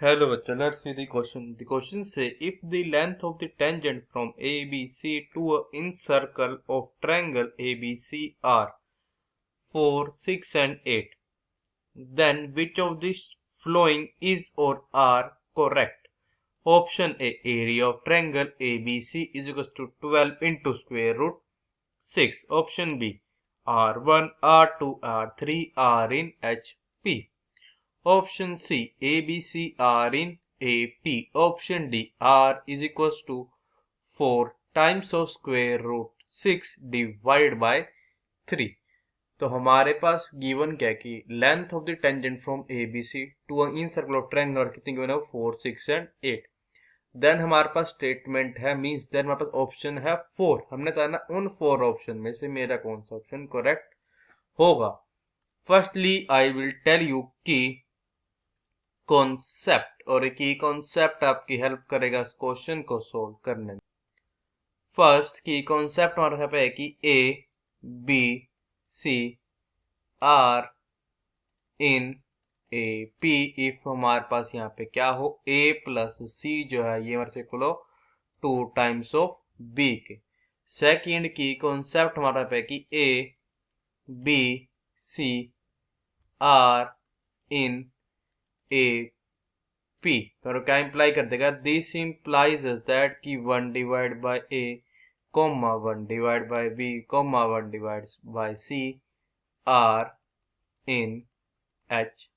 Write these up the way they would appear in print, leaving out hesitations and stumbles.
Hello, bachcha. Let's see the question. The question say if the length of the tangent from ABC to a incircle of triangle ABC are 4, 6 and 8, then which of the following is or are correct? Option A, area of triangle ABC is equal to 12 into square root 6. Option B, R1, R2, R3 are in HP. Option C, A, B, C are in AP. Option D, R is equals to 4 times of square root 6 divided by 3. तो हमारे पास given क्या है कि length of the tangent from A B C to incircle of triangle कितनी given है 4, 6 and 8. Then हमारे पास statement है मींस देन हमारे पास ऑप्शन है 4. हमने कहा ना उन 4 ऑप्शन में से मेरा कौन सा ऑप्शन करेक्ट होगा. Firstly I will tell you कि कॉन्सेप्ट और एक ही कॉन्सेप्ट आपकी हेल्प करेगा इस क्वेश्चन को सोल्व करने में. फर्स्ट की कॉन्सेप्ट हमारे यहाँ पे है कि A B C are in A P if हमारे पास यहाँ पे क्या हो ए प्लस सी जो है ये हमारे से इक्वल हो 2 टाइम्स ऑफ बी के. सेकेंड की कॉन्सेप्ट हमारा पे है कि A B C are in A P. तो क्या इंप्लाई कर देगा दिस इंप्लाइज दैट कि 1 divide by A comma 1 divide by B comma 1 divide by C are in H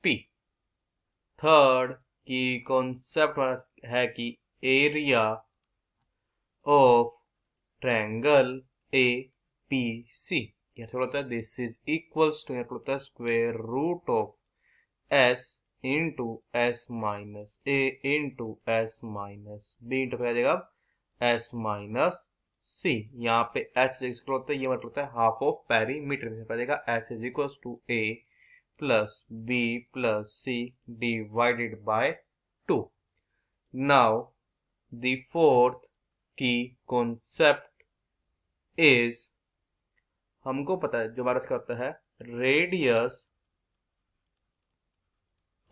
P. Third की कॉन्सेप्ट है कि area of triangle A P C यहाँ से होता है दिस इज इक्वल्स टू यहाँ होता है square root of S into S minus A into S minus B into क्या जाएगा एस माइनस सी. यहाँ पे एच होता है ये मतलब होता है हाफ ऑफ पेरीमीटर आ जाएगा S is equal to A plus B plus C divided by 2. Now the fourth की कॉन्सेप्ट इज हमको पता है जो हमारा इसका होता है radius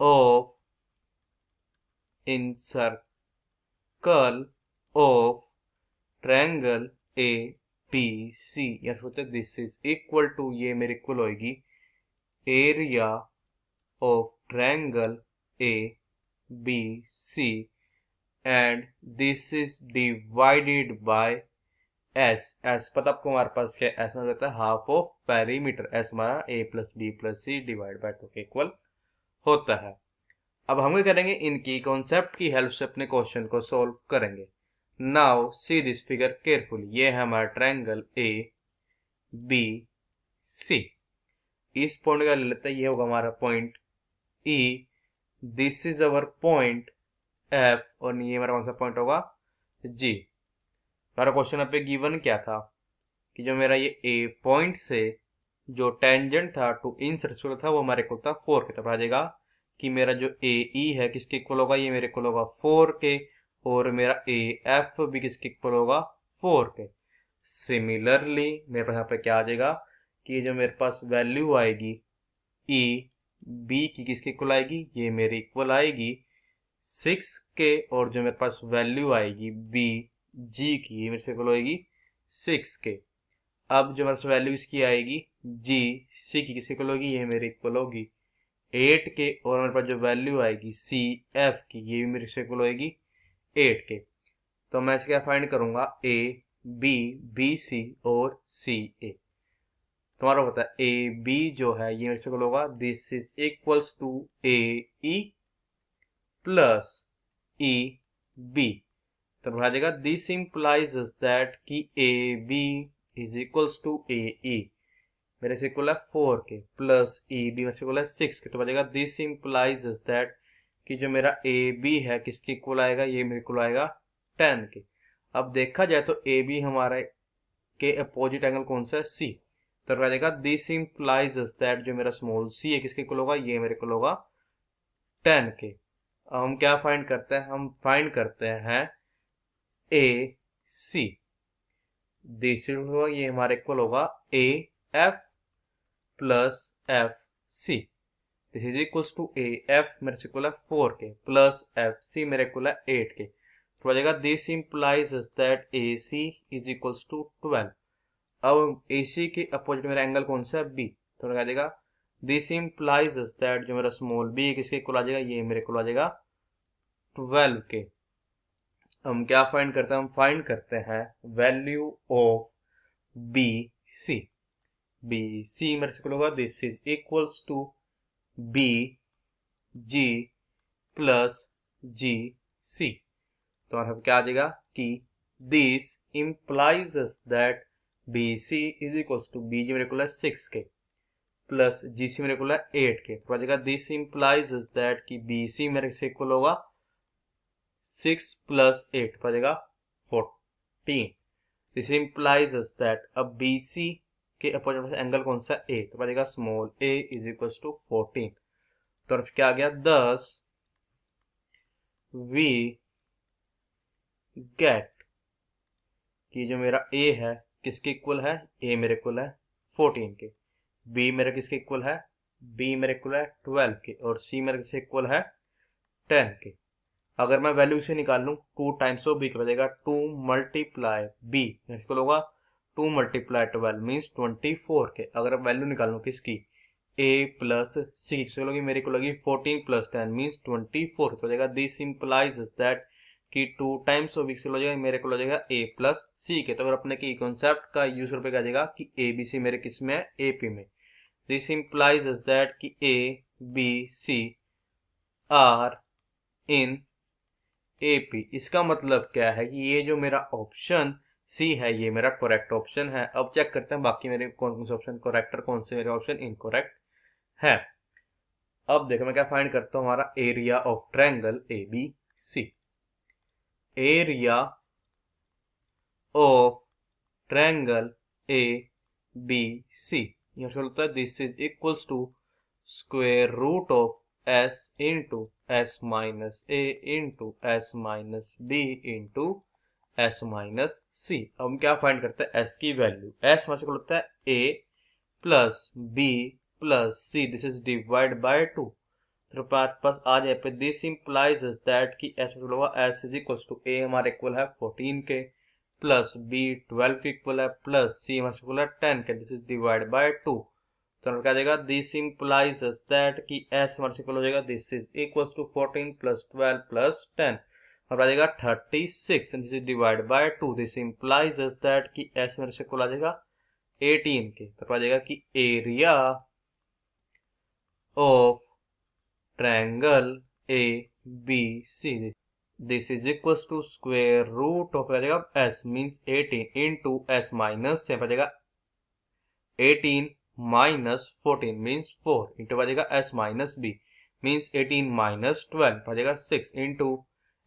of in circle of triangle ABC या सोचते दिस इज इक्वल टू ये मेरे इक्वल होगी area of triangle A B C and this is divided by S. S पता आपको हमारे पास क्या एस में रहता है हाफ ऑफ पेरीमीटर. एस हमारा A plus B plus C divide by 2 के इक्वल होता है. अब हम क्या करेंगे इनकी कॉन्सेप्ट की हेल्प से अपने क्वेश्चन को सॉल्व करेंगे. Now see this figure carefully. ये है हमारा ट्रायंगल ए बी सी. इस पॉइंट का ले लेते हैं ये होगा हमारा point E. This is our point F और ये हमारा कौन सा पॉइंट होगा जी. हमारा क्वेश्चन पे गिवन क्या था कि जो मेरा ये ए पॉइंट से जो टेंजेंट था टू इन सर्कल था वो हमारे इक्वल था 4 के. तब आ जाएगा कि मेरा जो ए ई है किसके इक्वल होगा ये मेरे इक्वल होगा 4 के और मेरा ए एफ भी किसके इक्वल होगा 4 के. सिमिलरली मेरे पास यहाँ पे क्या आ जाएगा कि जो मेरे पास वैल्यू आएगी ई बी की किसके इक्वल आएगी ये मेरी इक्वल आएगी 6 के और जो मेरे पास वैल्यू आएगी बी जी की ये मेरे से इक्वल होगी 6 के. अब जो मेरे पास वैल्यू इसकी आएगी जी सी की किसके इक्वल होगी ये मेरे इक्वल होगी 8 के और मेरे पास जो वैल्यू आएगी सी एफ की ये भी मेरे से इक्वल होगी 8 के. तो मैं इसका फाइंड करूंगा ए बी बी सी और सी ए. तुम्हारा पता है ए बी जो है ये मेरे से इक्वल होगा this is equals to A E plus E B. तो बढ़ा जाएगा दिस इंप्लाइज दैट कि A B is equals to A E मेरे से इक्वल है 4 के प्लस ई बी मेरे से इक्वल है 6 के. तो बचेगा दिस इंप्लाइज दैट कि जो मेरा ए बी है किसके इक्वल आएगा ये मेरे इक्वल आएगा 10 के. अब देखा जाए तो ए बी हमारा के अपोजिट एंगल कौन सा है सी. तो आ जाएगा दिस इंप्लाइज दैट जो मेरा स्मॉल सी है किसके इक्वल होगा ये मेरे इक्वल होगा 10 के. अब हम क्या फाइंड करते हैं हम फाइंड करते हैं ए सी. दिस ये हमारे इक्वल होगा A F plus F C. This is equals to A F मेरे से इक्वल है 4k प्लस एफ सी मेरे इक्वल है 8k। तो आ जाएगा this implies that A C is equals to 12। अब ए सी के अपोजिट मेरा एंगल कौन सा है बी, तो आ जाएगा दिस इम्प्लाइज दैट जो मेरा स्मॉल बी है किसके इक्वल आ जाएगा, ये मेरे इक्वल आ जाएगा 12k। हम क्या फाइंड करते हैं, हम फाइंड करते हैं value of B C. B C मेरे से होगा this is equals to B G plus G C. तो अब क्या आ जाएगा कि this implies that B C is equals to B G मेरे को है 6k प्लस जी सी मेरे को है 8k। तो आ जाएगा दिस इम्प्लाइज दैट कि बी सी मेरे से इक्वल होगा 6 प्लस 8 तो आ जाएगा 14। दिस इम्प्लाइज दैट अब बी सी के अपोजिट एंगल कौन सा ए, तो आ जाएगा small A is equals to 14। तो अब क्या आ गया 10 वी गेट कि जो मेरा ए है किसके इक्वल है, ए मेरे इक्वल है 14 के, बी मेरा किसके इक्वल है, बी मेरे इक्वल है 12 के, और सी मेरे किसके इक्वल है 10 के। अगर मैं वैल्यू से निकाल लूँ 2 टाइम्स ऑफ बी कर देगा 2 मल्टीप्लाई बी इक्वल होगा 2 मल्टीप्लाई 12 मीन्स 24 के। अगर वैल्यू निकाल लूँ किसकी, ए प्लस सी की होगी मेरे को लगी 14 प्लस 10 मीन्स 24 हो जाएगा। दिस इम्प्लाइज दैट कि 2 टाइम्स ऑफ हो जाएगा मेरे को हो जाएगा ए प्लस सी के। तो अगर अपने की कॉन्सेप्ट का यूज करके आ जाएगा कि ए बी सी मेरे किस में है, ए पी में। दिस इम्प्लाइज दैट कि A B C are in AP। इसका मतलब क्या है कि ये जो मेरा ऑप्शन सी है ये मेरा करेक्ट ऑप्शन है। अब चेक करते हैं बाकी मेरे कौन से ऑप्शन करेक्ट और कौन से मेरे ऑप्शन इनकरेक्ट है। अब देखो मैं क्या फाइंड करता हूँ, हमारा area of triangle ABC। Area of triangle ABC यहाँ से होता है this is equals to square root of s into s minus a into s minus b into s minus c। अब हम क्या फाइंड करते हैं, s की वैल्यू, s हमारे को होता है a plus b plus c, this is divide by 2। तो पास आ जाए पे दिस इम्प्लाइज दैट कि s होगा s is equals to a हमारे इक्वल है 14 के प्लस b 12 के इक्वल है प्लस c हमारे इक्वल है 10 के, दिस इज डिवाइड बाय 2। तो क्या जाएगा दिस इम्प्लाइज दैट कि s हमारे इक्वल हो जाएगा this is equals to 14 plus 12 plus 10 अब आ जाएगा 36 and this is divide by 2। This implies that कि s हमारे इक्वल आ जाएगा 18 के। तो आ जाएगा कि area of triangle ABC this is equals to square root of आ जाएगा s means 18 into s minus से आ जाएगा 18 माइनस 14 मीन्स 4 इंटू आ जाएगा s minus b means 18 minus 12 आ जाएगा 6 into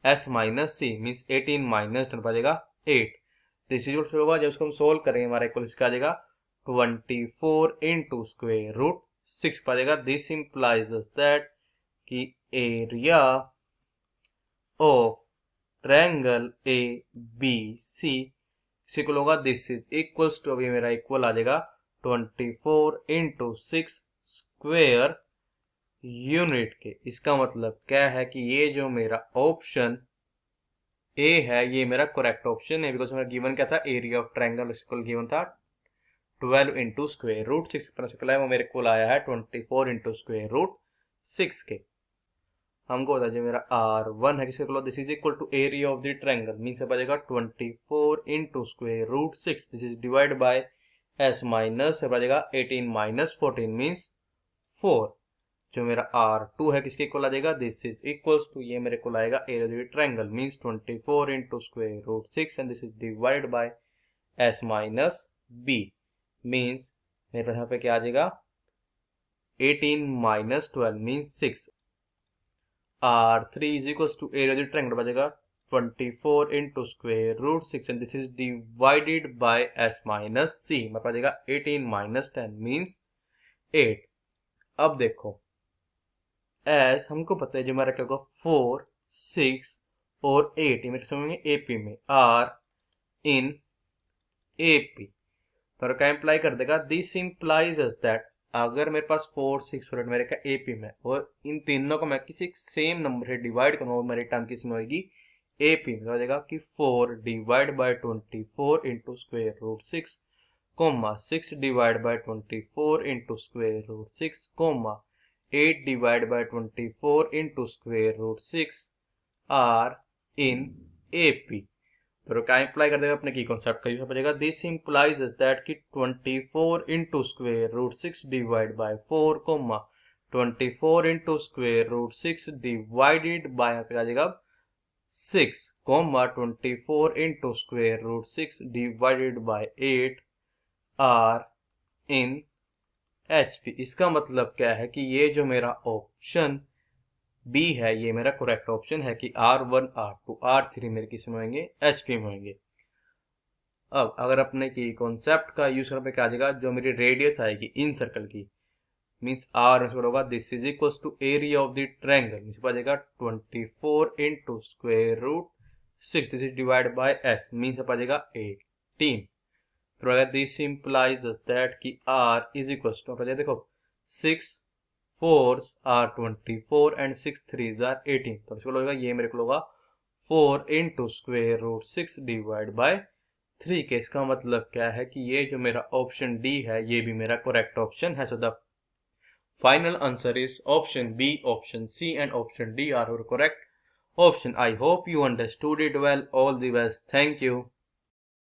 s minus c means 18 minus 12 आ जाएगा 8। दिस इज होगा जब उसको हम सोल्व करेंगे हमारा इक्वल इसका आ जाएगा 24 इंटू स्क्वायर रूट 6 आ जाएगा। दिस इम्प्लाइज दैट कि area of triangle ABC equal होगा दिस इज इक्वल्स टू, अभी मेरा इक्वल आ जाएगा 24 इंटू 6 स्क्वेयर यूनिट के। इसका मतलब क्या है कि ये जो मेरा ऑप्शन ए है ये मेरा करेक्ट ऑप्शन है, बिकॉज मेरा गिवन क्या था, area of triangle equal given था 12 इंटू स्क्वेयर रूट 6 है वो मेरे को आया है 24 इंटू स्क्वेयर रूट 6 के। हमको बता जो मेरा R1 है किसके this is equal to area of the triangle means आ जाएगा 24 into square root 6 this is divide by s minus आ जाएगा 18 माइनस 14 मींस 4। जो मेरा R2 है किसके इक्वल आ जाएगा, दिस इज इक्वल्स टू ये मेरे को आएगा area of the triangle means 24 into square root 6 and this is divide by s minus b means मेरे यहाँ पे क्या आ जाएगा 18 minus 12 means 6। R3 is equals to area of the triangle बचेगा 24 into square root 6 and this is divided by s minus c मतलब बचेगा 18 minus 10 means 8। अब देखो s हमको पता है जो हमारा क्या होगा 4 6 और 8 मेरे समझ में AP में R in AP तो क्या इम्प्लाई कर देगा, दिस इम्प्लाइज दैट अगर मेरे पास 4, 6 और मेरे का AP में और इन तीनों को मैं किसी सेम नंबर से डिवाइड करूँगा, मेरी टर्म किस में होगी, AP में। तो हो जाएगा कि 4 divide by 24 into square root 6 comma 6 divide by 24 into square root 6 comma 8 divide by 24 into square root 6 are in AP। तो क्या इंप्लाई कर देगा अपने की कॉन्सेप्ट का यूज बचेगा, दिस इंप्लाइज दैट कि 24 into square root 6 divide by 4 comma 24 into square root 6 divided by आ जाएगा 6 comma 24 into square root 6 divided by 8 are in HP। इसका मतलब क्या है कि ये जो मेरा ऑप्शन बी है ये मेरा करेक्ट ऑप्शन है कि R1, R2, R3 मेरे किस में होंगे, HP में होंगे। अब अगर अपने की कॉन्सेप्ट का यूज करने पे क्या आ जाएगा, जो मेरी रेडियस आएगी इन सर्कल की मीन्स R होगा, this is equal to area of the triangle means आ जाएगा 24 into square root 6 this is divide by S means आ जाएगा 18। तो अगर दिस इंप्लाइज दैट कि R इज इक्वल टू देखो 6 4s are 24 and 6 3s are 18। तो इसको लगेगा ये मेरे को होगा 4 into square root 6 divide by 3 के। इसका मतलब क्या है कि ये जो मेरा ऑप्शन डी है ये भी मेरा करेक्ट ऑप्शन है। So the final answer is option B, option C and option D are correct option. I hope you understood it well. All the best. Thank you.